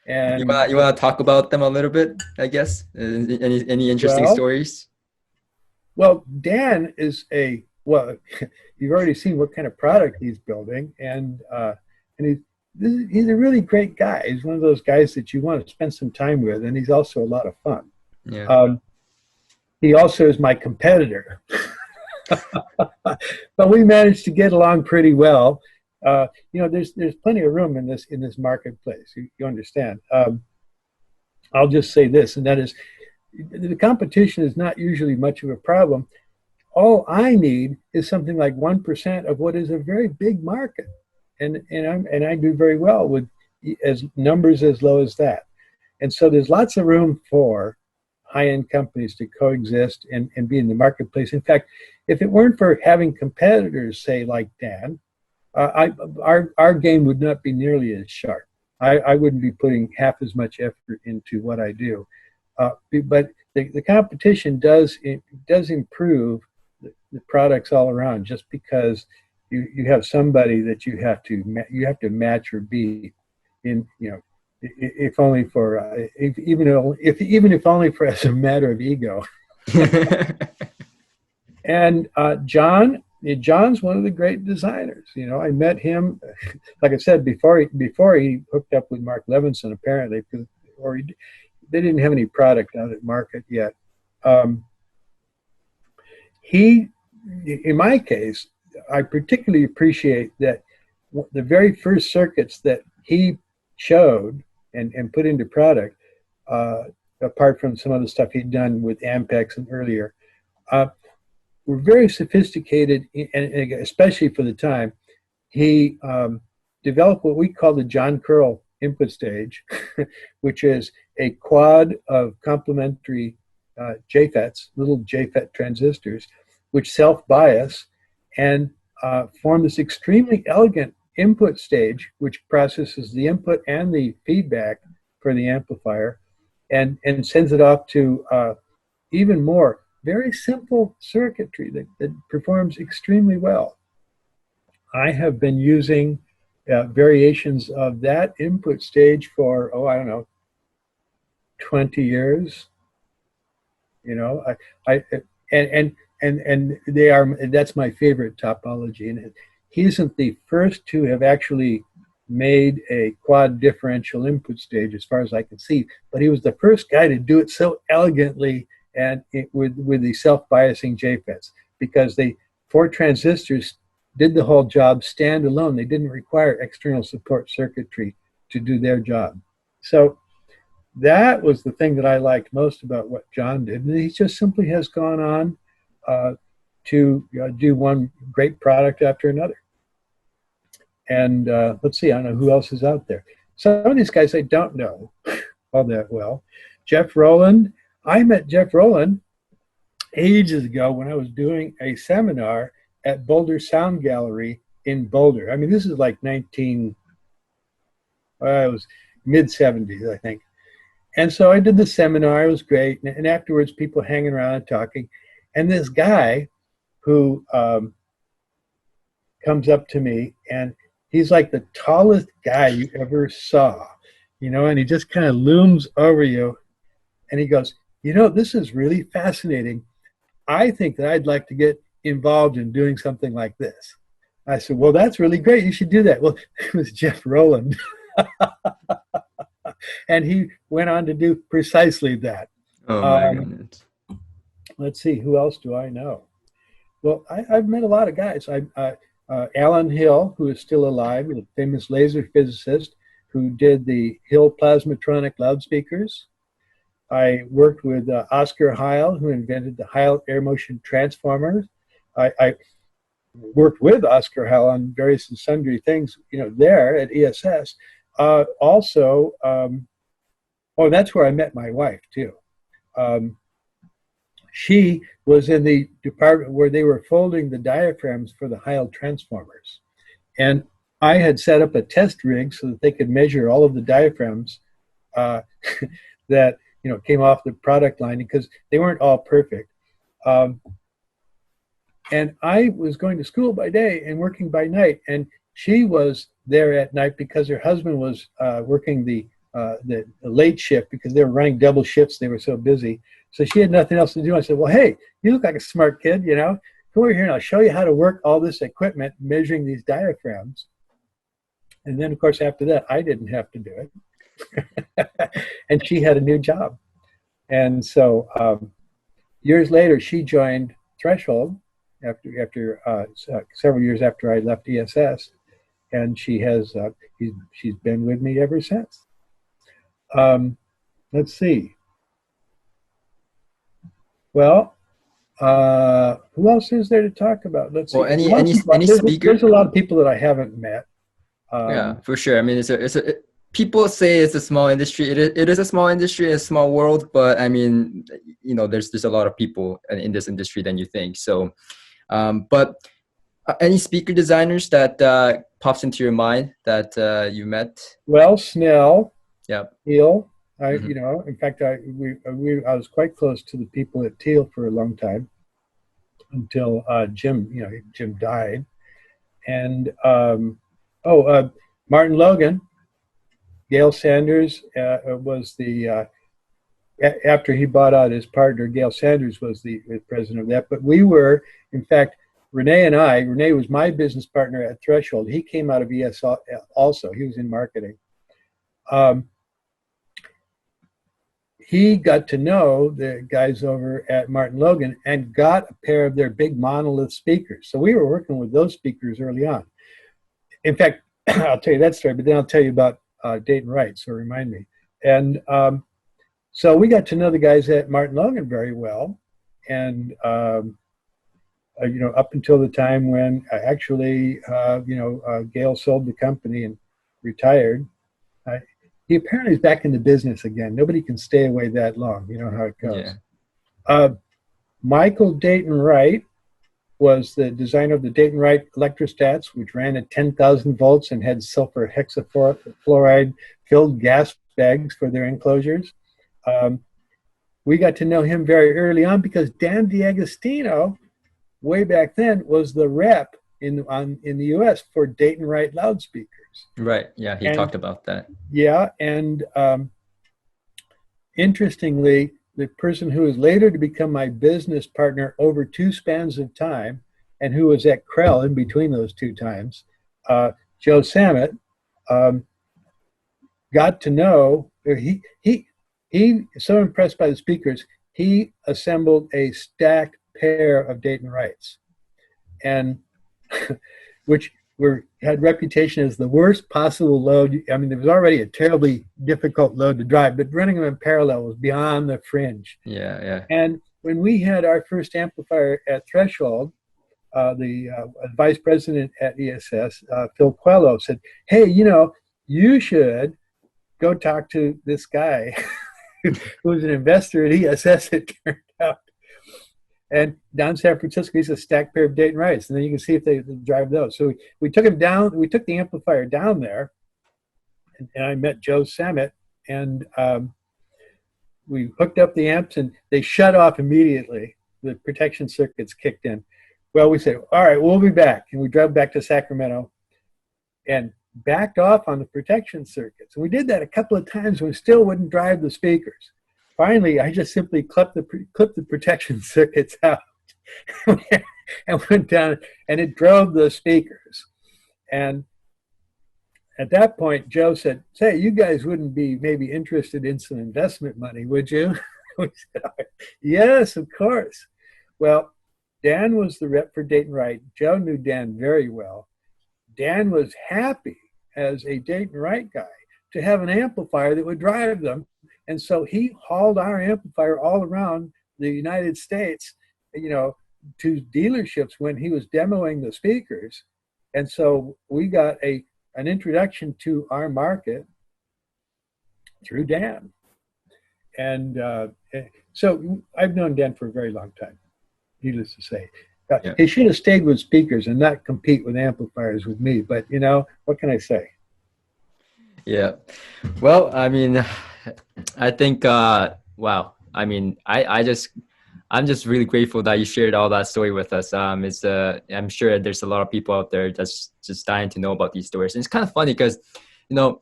And you wanna talk about them a little bit? I guess any interesting well, stories? well, Dan is a well. You've already seen what kind of product he's building, and he's a really great guy. He's one of those guys that you want to spend some time with, and he's also a lot of fun. Yeah. He also is my competitor. But we managed to get along pretty well. You know, there's plenty of room in this marketplace. You understand? I'll just say this, and that is, the competition is not usually much of a problem. All I need is something like 1% of what is a very big market, and I do very well with as numbers as low as that. And so there's lots of room for high-end companies to coexist and be in the marketplace. In fact, if it weren't for having competitors, say like Dan, our game would not be nearly as sharp. I wouldn't be putting half as much effort into what I do. But the competition does improve the products all around, just because you have somebody that you have to match or beat in, you know, if only for even if only for as a matter of ego. And John's one of the great designers. You know, I met him, like I said, before he hooked up with Mark Levinson, apparently, they didn't have any product out at market yet. In my case, I particularly appreciate that the very first circuits that he showed and put into product, apart from some other stuff he'd done with Ampex and earlier, were very sophisticated, and especially for the time. He developed what we call the John Curl input stage, which is a quad of complementary JFETs, little JFET transistors, which self-bias and form this extremely elegant input stage, which processes the input and the feedback for the amplifier, and sends it off to even more very simple circuitry that performs extremely well. I have been using variations of that input stage for, I don't know, 20 years. You know, and that's my favorite topology. And he isn't the first to have actually made a quad differential input stage, as far as I can see, but he was the first guy to do it so elegantly and with the self-biasing JFETs, because the 4 transistors did the whole job standalone. They didn't require external support circuitry to do their job. So that was the thing that I liked most about what John did. And he just simply has gone on to do one great product after another. And let's see, I don't know who else is out there. Some of these guys I don't know all that well. Jeff Rowland. I met Jeff Rowland ages ago when I was doing a seminar at Boulder Sound Gallery in Boulder. I mean, this is like it was mid-70s, I think. And so I did the seminar. It was great. And afterwards, people hanging around and talking. And this guy who comes up to me, and he's like the tallest guy you ever saw, you know, and he just kind of looms over you. And he goes, you know, this is really fascinating. I think that I'd like to get involved in doing something like this. I said, well, that's really great. You should do that. Well, it was Jeff Rowland. And he went on to do precisely that. Oh my goodness. Let's see, who else do I know? Well, I've met a lot of guys. Alan Hill, who is still alive, a famous laser physicist who did the Hill plasmatronic loudspeakers. I worked with Oscar Heil, who invented the Heil air motion transformers. I worked with Oscar Heil on various and sundry things, you know, there at ESS. Also, oh, that's where I met my wife, too. She was in the department where they were folding the diaphragms for the Heil transformers. And I had set up a test rig so that they could measure all of the diaphragms that, you know, came off the product line, because they weren't all perfect. And I was going to school by day and working by night. And she was there at night because her husband was working the late shift, because they were running double shifts. They were so busy. So she had nothing else to do. I said, well, hey, you look like a smart kid, you know. Come over here and I'll show you how to work all this equipment measuring these diaphragms. And then, of course, after that, I didn't have to do it. And she had a new job. And so years later, she joined Threshold after several years after I left ESS. And she has she's been with me ever since. Let's see. Well, who else is there to talk about? Let's see. Well, any speaker? There's a lot of people that I haven't met. Yeah, for sure. I mean, people say it's a small industry. It is a small industry, a small world. But I mean, you know, there's a lot of people in this industry than you think. So, but any speaker designers that pops into your mind that you met? Well, Snell. Yeah. Teal. You know, in fact, I was quite close to the people at Teal for a long time, until Jim died. And Martin Logan, Gail Sanders was the after he bought out his partner. Gail Sanders was the president of that. But we were, in fact, Renee was my business partner at Threshold. He came out of ES also. He was in marketing. He got to know the guys over at Martin Logan and got a pair of their big monolith speakers. So we were working with those speakers early on. In fact, I'll tell you that story, but then I'll tell you about Dayton Wright, so remind me. And so we got to know the guys at Martin Logan very well. And, you know, up until the time when actually, Gail sold the company and retired. He apparently is back in the business again. Nobody can stay away that long. You know how it goes. Yeah. Michael Dayton Wright was the designer of the Dayton Wright electrostats, which ran at 10,000 volts and had sulfur hexafluoride filled gas bags for their enclosures. We got to know him very early on because Dan DAgostino, way back then, was the rep in the U.S. for Dayton Wright loudspeakers. Right. Yeah, he talked about that. Yeah, and interestingly, the person who was later to become my business partner over two spans of time, and who was at Krell in between those two times, Joe Samet, got to know. He so impressed by the speakers, he assembled a stacked pair of Dayton Wrights, and which had reputation as the worst possible load. I mean, there was already a terribly difficult load to drive, but running them in parallel was beyond the fringe. Yeah, yeah. And when we had our first amplifier at Threshold, the vice president at ESS, Phil Quello, said, hey, you know, you should go talk to this guy who was an investor at ESS, it turned out. And down in San Francisco, he's a stacked pair of Dayton Wrights, and then you can see if they drive those. So we took him down. We took the amplifier down there, and I met Joe Samet, and we hooked up the amps and they shut off immediately. The protection circuits kicked in. Well, we said, all right, we'll be back. And we drove back to Sacramento and backed off on the protection circuits. And we did that a couple of times. We still wouldn't drive the speakers. Finally, I just simply clipped the protection circuits out and went down, and it drove the speakers. And at that point, Joe said, say, you guys wouldn't be maybe interested in some investment money, would you? We said, yes, of course. Well, Dan was the rep for Dayton Wright. Joe knew Dan very well. Dan was happy as a Dayton Wright guy to have an amplifier that would drive them. And so he hauled our amplifier all around the United States, you know, to dealerships when he was demoing the speakers. And so we got an introduction to our market through Dan. And so I've known Dan for a very long time, needless to say. Yeah. He should have stayed with speakers and not compete with amplifiers with me. But, you know, what can I say? Yeah. Well, I mean, I think, wow. I mean, I'm just really grateful that you shared all that story with us. I'm sure there's a lot of people out there that's just dying to know about these stories. And it's kind of funny because, you know,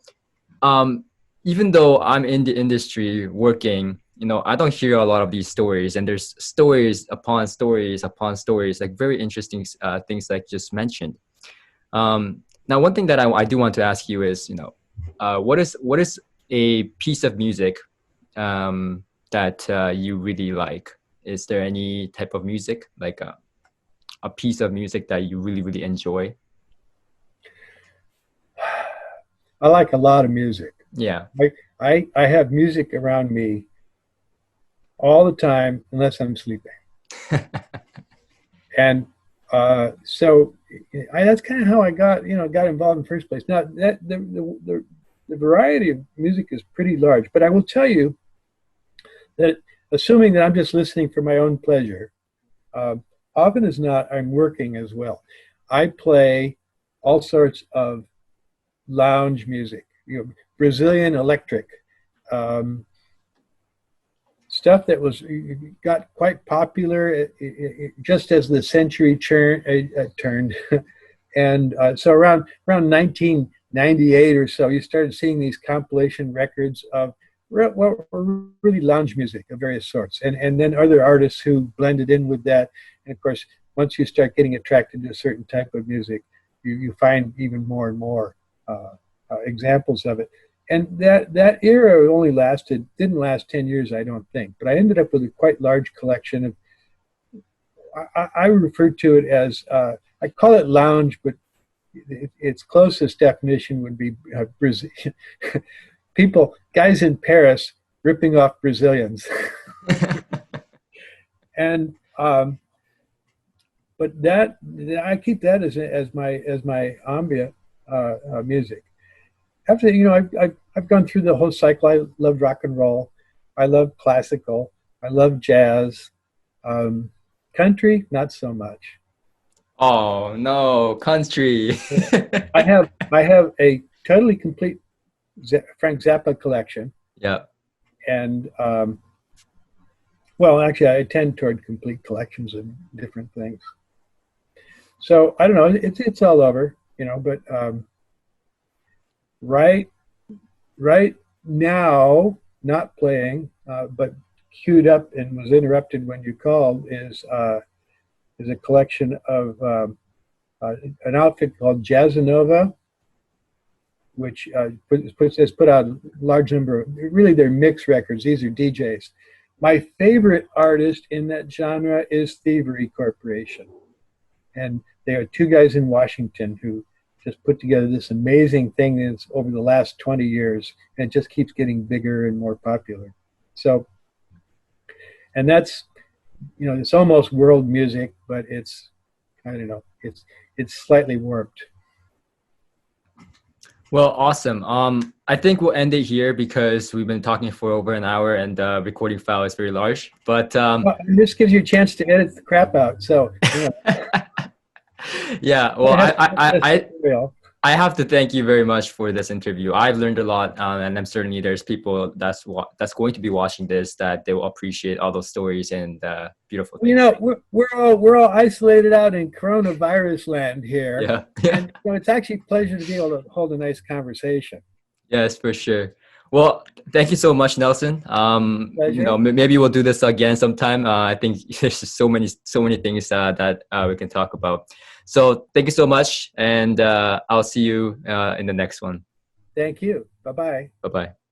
even though I'm in the industry working, you know, I don't hear a lot of these stories, and there's stories upon stories upon stories, like very interesting things like just mentioned. Now, one thing that I do want to ask you is, you know, what is a piece of music that you really like? Is there any type of music, like a piece of music that you really, really enjoy? I like a lot of music. Yeah. I have music around me all the time unless I'm sleeping. And so that's kind of how I got involved in the first place. Now, the variety of music is pretty large, but I will tell you that assuming that I'm just listening for my own pleasure, often as not, I'm working as well. I play all sorts of lounge music, you know, Brazilian electric, stuff that got quite popular just as the century turned. And so around 1998 or so, you started seeing these compilation records of really lounge music of various sorts, and then other artists who blended in with that. And of course, once you start getting attracted to a certain type of music, you find even more and more examples of it. And that era only didn't last 10 years, I don't think. But I ended up with a quite large collection of, I refer to it as, I call it lounge, but its closest definition would be guys in Paris ripping off Brazilians. And but I keep that as my ambient music. After, you know, I've gone through the whole cycle. I love rock and roll. I love classical. I love jazz. Country, not so much. Oh no, country. I have a totally complete Frank Zappa collection. Yeah. And well, actually, I tend toward complete collections of different things. So I don't know. It's all over, you know. But right now, not playing, but queued up and was interrupted when you called is a collection of an outfit called Jazzanova, which has put out a large number of, really they're mix records. These are DJs. My favorite artist in that genre is Thievery Corporation. And there are two guys in Washington who just put together this amazing thing that's over the last 20 years, and it just keeps getting bigger and more popular. So, and that's, you know, it's almost world music, but it's, I don't know, it's slightly warped. Well, awesome. I think we'll end it here because we've been talking for over an hour and the recording file is very large. But well, this gives you a chance to edit the crap out. So, you know. Yeah. Well, I have to thank you very much for this interview. I've learned a lot, and I'm certainly there's people that's going to be watching this that they will appreciate all those stories and beautiful You things. know, we're all isolated out in coronavirus land here, Yeah, yeah. and it's actually a pleasure to be able to hold a nice conversation. Yes, for sure. Well, thank you so much, Nelson. Pleasure. Maybe we'll do this again sometime. I think there's just so many things that we can talk about. So thank you so much, and I'll see you in the next one. Thank you. Bye bye. Bye bye.